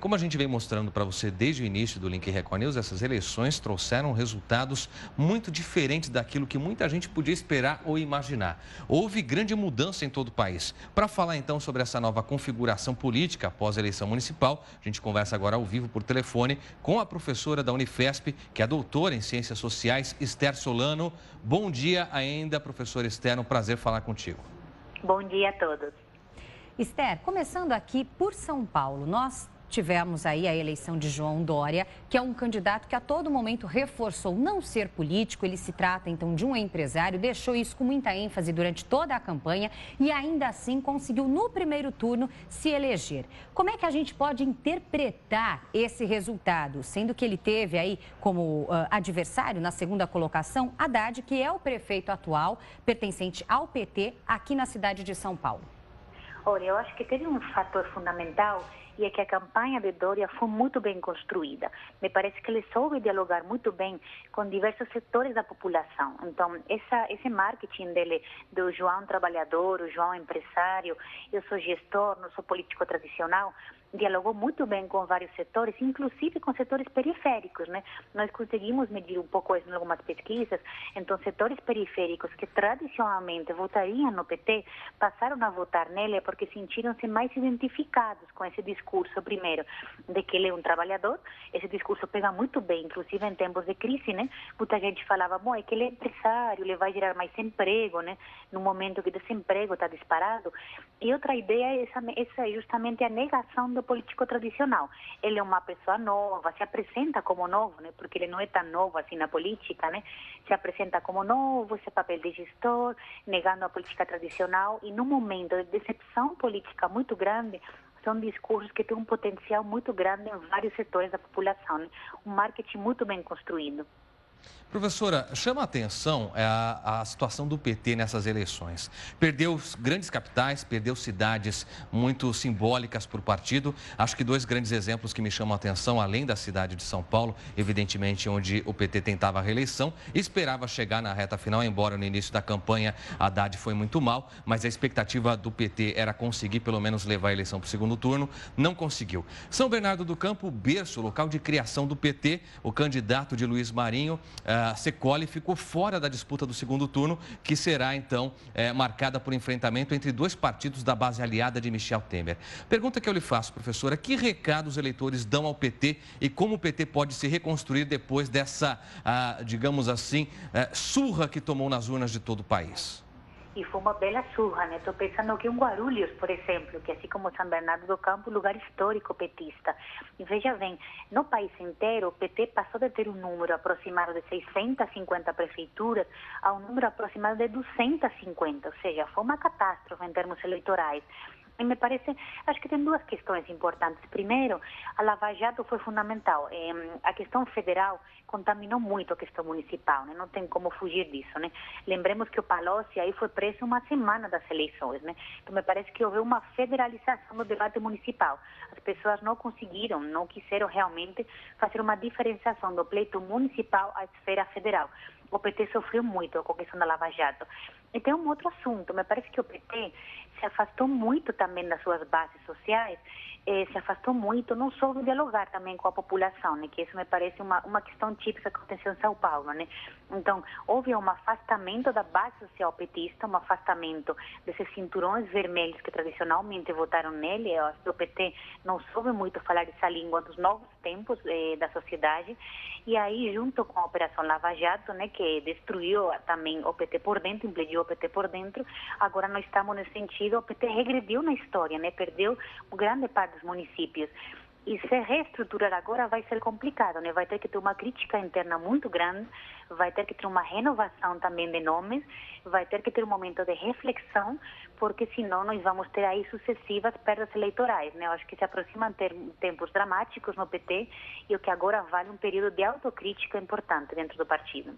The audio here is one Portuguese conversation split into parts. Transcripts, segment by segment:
Como a gente vem mostrando para você desde o início do Link Record News, essas eleições trouxeram resultados muito diferentes daquilo que muita gente podia esperar ou imaginar. Houve grande mudança em todo o país. Para falar então sobre essa nova configuração política após a eleição municipal, a gente conversa agora ao vivo por telefone com a professora da Unifesp, que é doutora em Ciências Sociais, Esther Solano. Bom dia ainda, professora Esther, um prazer falar contigo. Bom dia a todos. Esther, começando aqui por São Paulo, nós tivemos aí a eleição de João Dória, que é um candidato que a todo momento reforçou não ser político. Ele se trata então de um empresário, deixou isso com muita ênfase durante toda a campanha e ainda assim conseguiu no primeiro turno se eleger. Como é que a gente pode interpretar esse resultado, sendo que ele teve aí como adversário na segunda colocação Haddad, que é o prefeito atual, pertencente ao PT aqui na cidade de São Paulo? Olha, eu acho que teve um fator fundamental e é que a campanha de Dória foi muito bem construída. Me parece que ele soube dialogar muito bem com diversos setores da população. Então, esse marketing dele, do João trabalhador, o João empresário, eu sou gestor, não sou político tradicional, dialogou muito bem com vários setores, inclusive com setores periféricos, né? Nós conseguimos medir um pouco isso em algumas pesquisas. Então, setores periféricos que tradicionalmente votariam no PT passaram a votar nele porque sentiram-se mais identificados com esse discurso, primeiro, de que ele é um trabalhador. Esse discurso pega muito bem, inclusive em tempos de crise, né? Muita gente falava, bom, é que ele é empresário, ele vai gerar mais emprego, né? No momento que o desemprego está disparado. E outra ideia é essa justamente a negação do político tradicional. Ele é uma pessoa nova, se apresenta como novo, né? Porque ele não é tão novo assim na política, né? Se apresenta como novo, esse papel de gestor, negando a política tradicional e num momento de decepção política muito grande, são discursos que têm um potencial muito grande em vários setores da população, né? Um marketing muito bem construído. Professora, chama a atenção a situação do PT nessas eleições. Perdeu grandes capitais, perdeu cidades muito simbólicas para o partido. Acho que dois grandes exemplos que me chamam a atenção, além da cidade de São Paulo, evidentemente onde o PT tentava a reeleição, esperava chegar na reta final, embora no início da campanha Haddad foi muito mal, mas a expectativa do PT era conseguir pelo menos levar a eleição para o segundo turno, não conseguiu. São Bernardo do Campo, berço, local de criação do PT, o candidato de Luiz Marinho, Secoli, ficou fora da disputa do segundo turno, que será então marcada por enfrentamento entre dois partidos da base aliada de Michel Temer. Pergunta que eu lhe faço, professora, que recado os eleitores dão ao PT e como o PT pode se reconstruir depois dessa, digamos assim, surra que tomou nas urnas de todo o país? E foi uma bela surra, né? Estou pensando que Guarulhos, por exemplo, que assim como São Bernardo do Campo, lugar histórico petista. E veja bem, no país inteiro, o PT passou de ter um número aproximado de 650 prefeituras a um número aproximado de 250, ou seja, foi uma catástrofe em termos eleitorais. E me parece, acho que tem duas questões importantes. Primeiro, a Lava Jato foi fundamental. A questão federal contaminou muito a questão municipal, né? Não tem como fugir disso, né? Lembremos que o Palocci aí foi preso uma semana das eleições, né? Então me parece que houve uma federalização do debate municipal. As pessoas não conseguiram, não quiseram realmente fazer uma diferenciação do pleito municipal à esfera federal. O PT sofreu muito com a questão da Lava Jato. E tem um outro assunto, me parece que o PT se afastou muito também das suas bases sociais, se afastou muito, não soube dialogar também com a população, né? Que isso me parece uma questão típica que aconteceu em São Paulo, né? Então, houve um afastamento da base social petista, um afastamento desses cinturões vermelhos que tradicionalmente votaram nele. Eu acho que o PT não soube muito falar essa língua dos novos tempos da sociedade. E aí, junto com a Operação Lava Jato, né, que destruiu também o PT por dentro, implodiu o PT por dentro, agora nós estamos nesse sentido, o PT regrediu na história, né, perdeu grande parte dos municípios. E se reestruturar agora vai ser complicado, né? Vai ter que ter uma crítica interna muito grande, vai ter que ter uma renovação também de nomes, vai ter que ter um momento de reflexão, porque senão nós vamos ter aí sucessivas perdas eleitorais, né? Eu acho que se aproximam tempos dramáticos no PT e o que agora vale um período de autocrítica importante dentro do partido.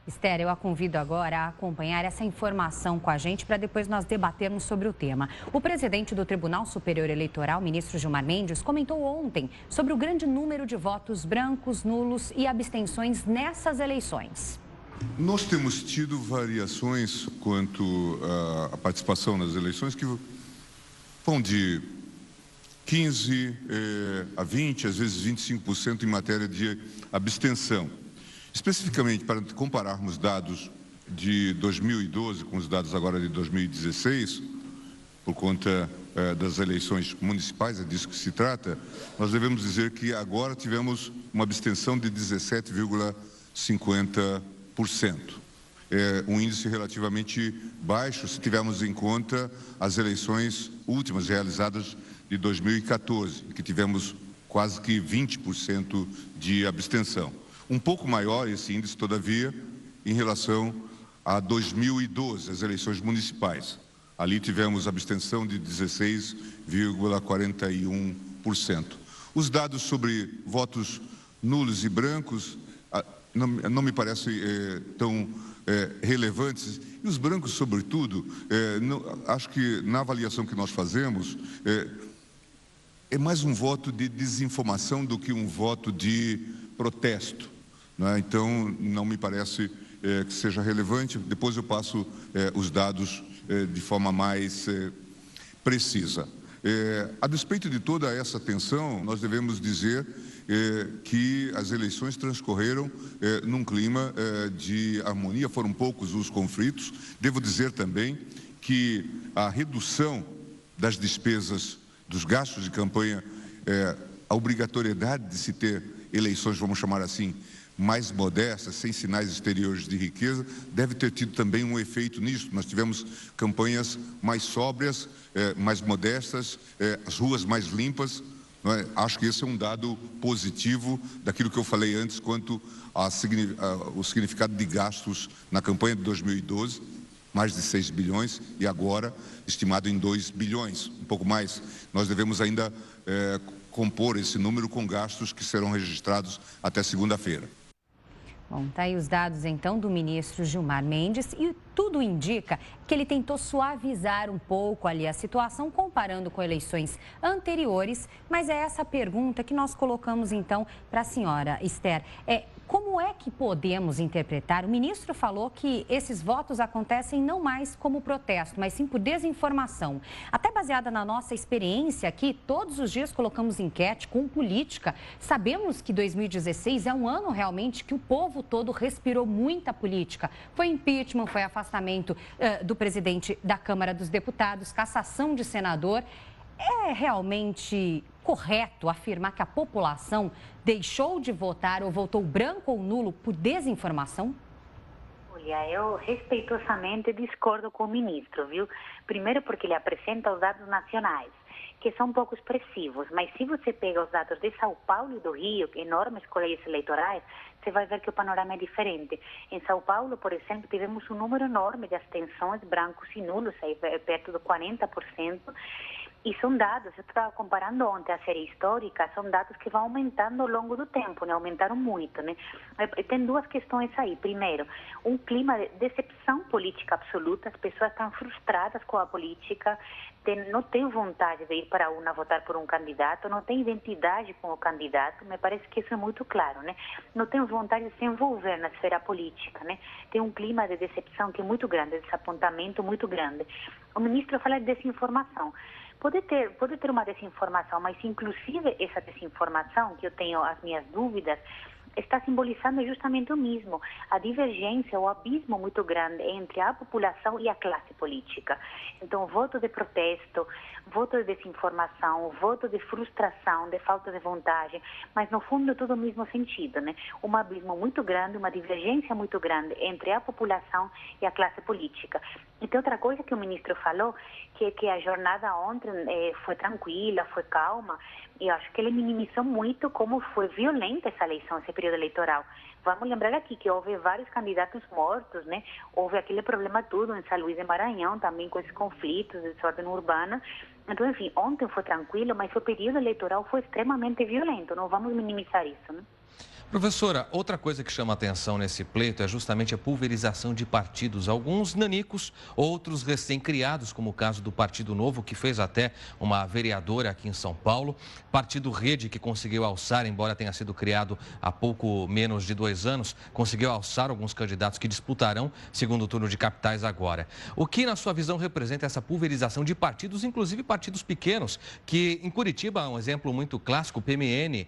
Esther, eu a convido agora a acompanhar essa informação com a gente para depois nós debatermos sobre o tema. O presidente do Tribunal Superior Eleitoral, ministro Gilmar Mendes, comentou ontem sobre o grande número de votos brancos, nulos e abstenções nessas eleições. Nós temos tido variações quanto à participação nas eleições que vão de 15% a 20%, às vezes 25% em matéria de abstenção. Especificamente, para compararmos dados de 2012 com os dados agora de 2016, por conta das eleições municipais, é disso que se trata, nós devemos dizer que agora tivemos uma abstenção de 17,50%. É um índice relativamente baixo se tivermos em conta as eleições últimas realizadas de 2014, que tivemos quase que 20% de abstenção. Um pouco maior esse índice, todavia, em relação a 2012, as eleições municipais. Ali tivemos abstenção de 16,41%. Os dados sobre votos nulos e brancos não me parecem tão relevantes. E os brancos, sobretudo, acho que na avaliação que nós fazemos, é mais um voto de desinformação do que um voto de protesto, né? Então, não me parece que seja relevante. Depois eu passo os dados de forma mais precisa. A despeito de toda essa tensão, nós devemos dizer que as eleições transcorreram num clima de harmonia, foram poucos os conflitos. Devo dizer também que a redução das despesas, dos gastos de campanha, a obrigatoriedade de se ter eleições, vamos chamar assim, mais modestas, sem sinais exteriores de riqueza, deve ter tido também um efeito nisso. Nós tivemos campanhas mais sóbrias, mais modestas, as ruas mais limpas. Não é? Acho que esse é um dado positivo daquilo que eu falei antes quanto ao significado de gastos na campanha de 2012, mais de 6 bilhões, e agora estimado em 2 bilhões, um pouco mais. Nós devemos ainda compor esse número com gastos que serão registrados até segunda-feira. Bom, tá aí os dados então do ministro Gilmar Mendes e tudo indica que ele tentou suavizar um pouco ali a situação comparando com eleições anteriores, mas é essa pergunta que nós colocamos então para a senhora Esther. Como é que podemos interpretar? O ministro falou que esses votos acontecem não mais como protesto, mas sim por desinformação. Até baseada na nossa experiência aqui, todos os dias colocamos enquete com política. Sabemos que 2016 é um ano realmente que o povo todo respirou muita política. Foi impeachment, foi afastamento do presidente da Câmara dos Deputados, cassação de senador. É realmente correto afirmar que a população deixou de votar ou votou branco ou nulo por desinformação? Olha, eu respeitosamente discordo com o ministro, viu? Primeiro porque ele apresenta os dados nacionais, que são um pouco expressivos, mas se você pega os dados de São Paulo e do Rio, enormes colégios eleitorais, você vai ver que o panorama é diferente. Em São Paulo, por exemplo, tivemos um número enorme de abstenções, brancos e nulos, aí perto de 40%, e são dados, eu estava comparando ontem a série histórica, são dados que vão aumentando ao longo do tempo, né? Aumentaram muito, né? Tem duas questões aí. Primeiro, um clima de decepção política absoluta, as pessoas estão frustradas com a política, não têm vontade de ir para a urna votar por um candidato, não têm identidade com o candidato, me parece que isso é muito claro, né? Não têm vontade de se envolver na esfera política, né? Tem um clima de decepção que é muito grande, de desapontamento muito grande. O ministro fala de desinformação. Pode ter uma desinformação, mas inclusive essa desinformação, que eu tenho as minhas dúvidas, está simbolizando justamente o mesmo, a divergência, o abismo muito grande entre a população e a classe política. Então, voto de protesto, voto de desinformação, voto de frustração, de falta de vontade, mas no fundo tudo no mesmo sentido, né? Um abismo muito grande, uma divergência muito grande entre a população e a classe política. E tem outra coisa que o ministro falou, que a jornada ontem foi tranquila, foi calma, e eu acho que ele minimizou muito como foi violenta essa eleição, esse período eleitoral. Vamos lembrar aqui que houve vários candidatos mortos, né? Houve aquele problema todo em São Luís de Maranhão, também com esses conflitos de desordem urbana. Então, enfim, ontem foi tranquilo, mas o período eleitoral foi extremamente violento, não vamos minimizar isso, né? Professora, outra coisa que chama atenção nesse pleito é justamente a pulverização de partidos. Alguns nanicos, outros recém-criados, como o caso do Partido Novo, que fez até uma vereadora aqui em São Paulo. Partido Rede, que conseguiu alçar, embora tenha sido criado há pouco menos de 2 anos, conseguiu alçar alguns candidatos que disputarão segundo turno de capitais agora. O que, na sua visão, representa essa pulverização de partidos, inclusive partidos pequenos, que em Curitiba, um exemplo muito clássico, o PMN,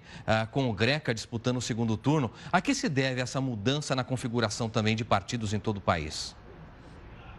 com o Greca disputando o segundo turno. A que se deve essa mudança na configuração também de partidos em todo o país?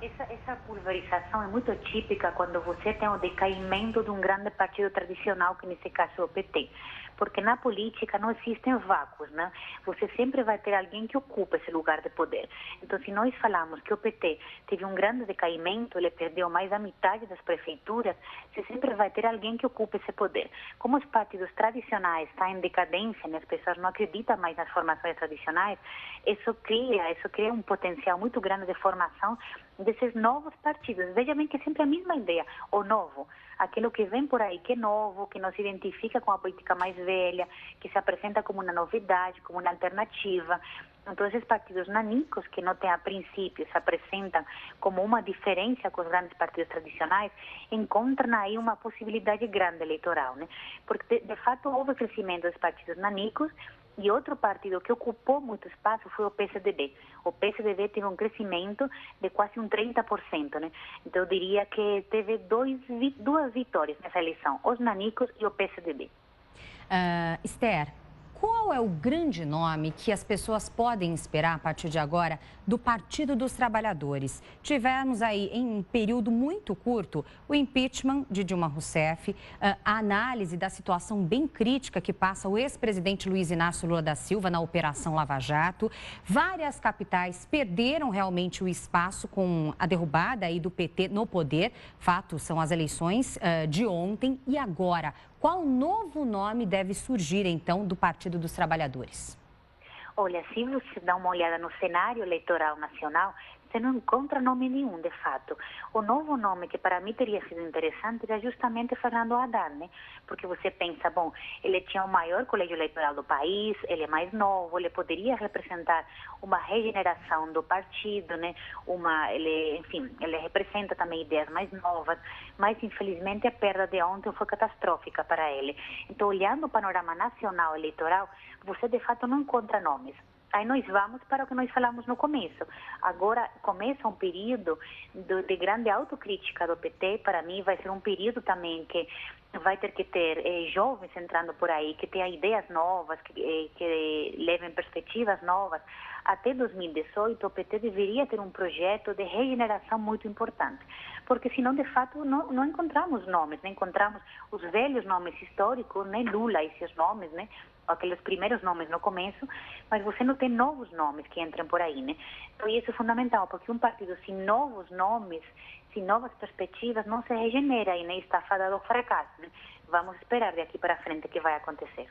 Essa pulverização é muito típica quando você tem o decaimento de um grande partido tradicional, que nesse caso é o PT. Porque na política não existem vácuos, né? Você sempre vai ter alguém que ocupa esse lugar de poder. Então, se nós falamos que o PT teve um grande decaimento, ele perdeu mais da metade das prefeituras, você sempre vai ter alguém que ocupe esse poder. Como os partidos tradicionais estão em decadência, né? As pessoas não acreditam mais nas formações tradicionais, isso cria um potencial muito grande de formação desses novos partidos. Veja bem que é sempre a mesma ideia, o novo, aquilo que vem por aí, que é novo, que não se identifica com a política mais velha, que se apresenta como uma novidade, como uma alternativa. Então, esses partidos nanicos, que não têm a princípio, se apresentam como uma diferença com os grandes partidos tradicionais, encontram aí uma possibilidade grande eleitoral, né? Porque, de fato, houve crescimento dos partidos nanicos. E outro partido que ocupou muito espaço foi o PSDB. O PSDB teve um crescimento de quase um 30%, né? Então, eu diria que teve duas vitórias nessa eleição, os nanicos e o PSDB. Esther, qual é o grande nome que as pessoas podem esperar a partir de agora do Partido dos Trabalhadores? Tivemos aí, em um período muito curto, o impeachment de Dilma Rousseff, a análise da situação bem crítica que passa o ex-presidente Luiz Inácio Lula da Silva na Operação Lava Jato. Várias capitais perderam realmente o espaço com a derrubada aí do PT no poder. Fato são as eleições de ontem e agora. Qual novo nome deve surgir, então, do Partido dos Trabalhadores? Olha, se você dá uma olhada no cenário eleitoral nacional, você não encontra nome nenhum, de fato. O novo nome que para mim teria sido interessante era justamente Fernando Haddad, né? Porque você pensa, bom, ele tinha o maior colégio eleitoral do país, ele é mais novo, ele poderia representar uma regeneração do partido, né? Ele representa também ideias mais novas, mas infelizmente a perda de ontem foi catastrófica para ele. Então, olhando o panorama nacional eleitoral, você de fato não encontra nomes. Aí nós vamos para o que nós falamos no começo. Agora começa um período de grande autocrítica do PT. Para mim vai ser um período também que vai ter que ter jovens entrando por aí, que tenham ideias novas, que levem perspectivas novas. Até 2018 o PT deveria ter um projeto de regeneração muito importante. Porque senão, de fato, não encontramos nomes, não encontramos os velhos nomes históricos, né? Lula e seus nomes, né? Aqueles primeiros nomes no começo, mas você não tem novos nomes que entrem por aí, né? Então, isso é fundamental, porque um partido sem novos nomes, sem novas perspectivas, não se regenera e nem está fadado ao fracasso, né? Vamos esperar daqui para frente o que vai acontecer.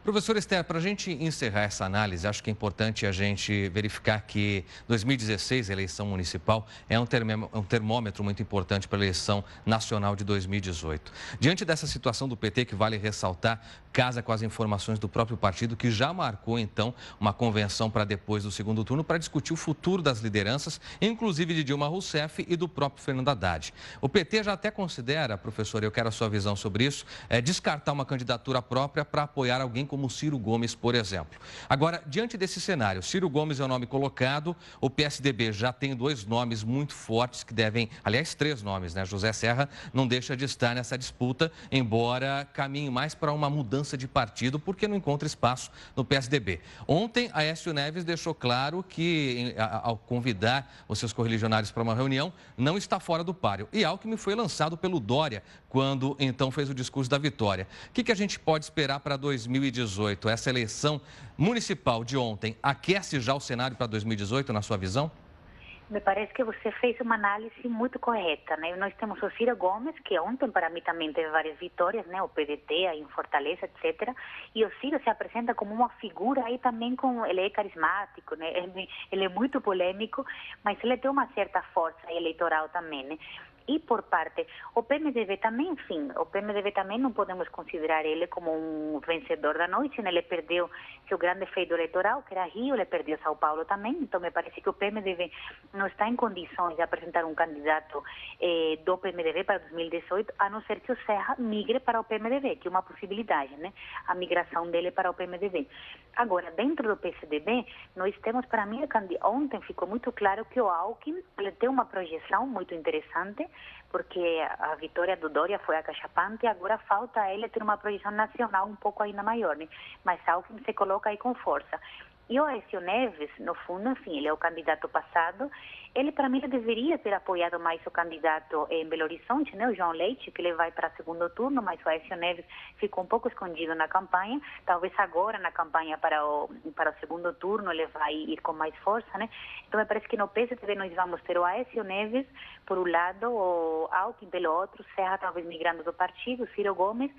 Professor Esther, para a gente encerrar essa análise, acho que é importante a gente verificar que 2016, a eleição municipal, é um termômetro muito importante para a eleição nacional de 2018. Diante dessa situação do PT, que vale ressaltar, casa com as informações do próprio partido, que já marcou, então, uma convenção para depois do segundo turno para discutir o futuro das lideranças, inclusive de Dilma Rousseff e do próprio Fernando Haddad. O PT já até considera, professor, eu quero a sua visão sobre isso, descartar uma candidatura própria para apoiar alguém como Ciro Gomes, por exemplo. Agora, diante desse cenário, Ciro Gomes é o nome colocado, o PSDB já tem 2 nomes muito fortes que devem, aliás, 3 nomes, né? José Serra não deixa de estar nessa disputa, embora caminhe mais para uma mudança de partido, porque não encontra espaço no PSDB. Ontem, Aécio Neves deixou claro que, ao convidar os seus correligionários para uma reunião, não está fora do páreo. E Alckmin foi lançado pelo Dória, quando então fez o discurso da vitória. O que a gente pode esperar para 2018? Essa eleição municipal de ontem aquece já o cenário para 2018, na sua visão? Me parece que você fez uma análise muito correta, né? Nós temos o Ciro Gomes, que ontem para mim também teve várias vitórias, né? O PDT aí em Fortaleza, etc. E o Ciro se apresenta como uma figura aí também ele é carismático, né? Ele é muito polêmico, mas ele tem uma certa força eleitoral também, né? E por parte, o PMDB também, enfim, o PMDB também não podemos considerar ele como um vencedor da noite, né? Ele perdeu seu grande feito eleitoral, que era Rio, ele perdeu São Paulo também, então me parece que o PMDB não está em condições de apresentar um candidato do PMDB para 2018, a não ser que o Serra migre para o PMDB, que é uma possibilidade, né? A migração dele para o PMDB. Agora, dentro do PCdoB, nós temos, para mim, ontem ficou muito claro que o Alckmin ele tem uma projeção muito interessante, porque a vitória do Dória foi acachapante, agora falta a ele ter uma projeção nacional um pouco ainda maior, né? Mas Alckmin se coloca aí com força. E o Aécio Neves, no fundo, enfim, ele é o candidato passado, ele, para mim, ele deveria ter apoiado mais o candidato em Belo Horizonte, né, o João Leite, que ele vai para segundo turno, mas o Aécio Neves ficou um pouco escondido na campanha, talvez agora na campanha para o segundo turno ele vai ir com mais força, né? Então, me parece que no PSDB nós vamos ter o Aécio Neves, por um lado, o Alckmin pelo outro, Serra talvez migrando do partido, Ciro Gomes.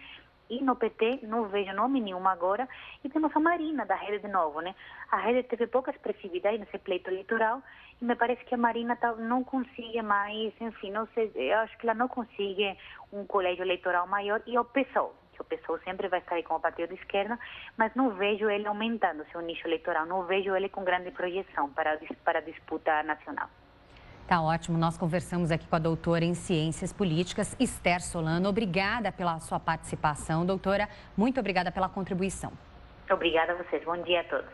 E no PT, não vejo nome nenhum agora. E temos a Marina, da Rede de novo, né? A Rede teve pouca expressividade nesse pleito eleitoral e me parece que a Marina não consegue mais, enfim, não sei, eu acho que ela não consegue um colégio eleitoral maior. E o PSOL, que o PSOL sempre vai estar aí como partido de esquerda, mas não vejo ele aumentando seu nicho eleitoral, não vejo ele com grande projeção para a disputa nacional. Tá ótimo. Nós conversamos aqui com a doutora em Ciências Políticas, Esther Solano. Obrigada pela sua participação, doutora. Muito obrigada pela contribuição. Obrigada a vocês. Bom dia a todos.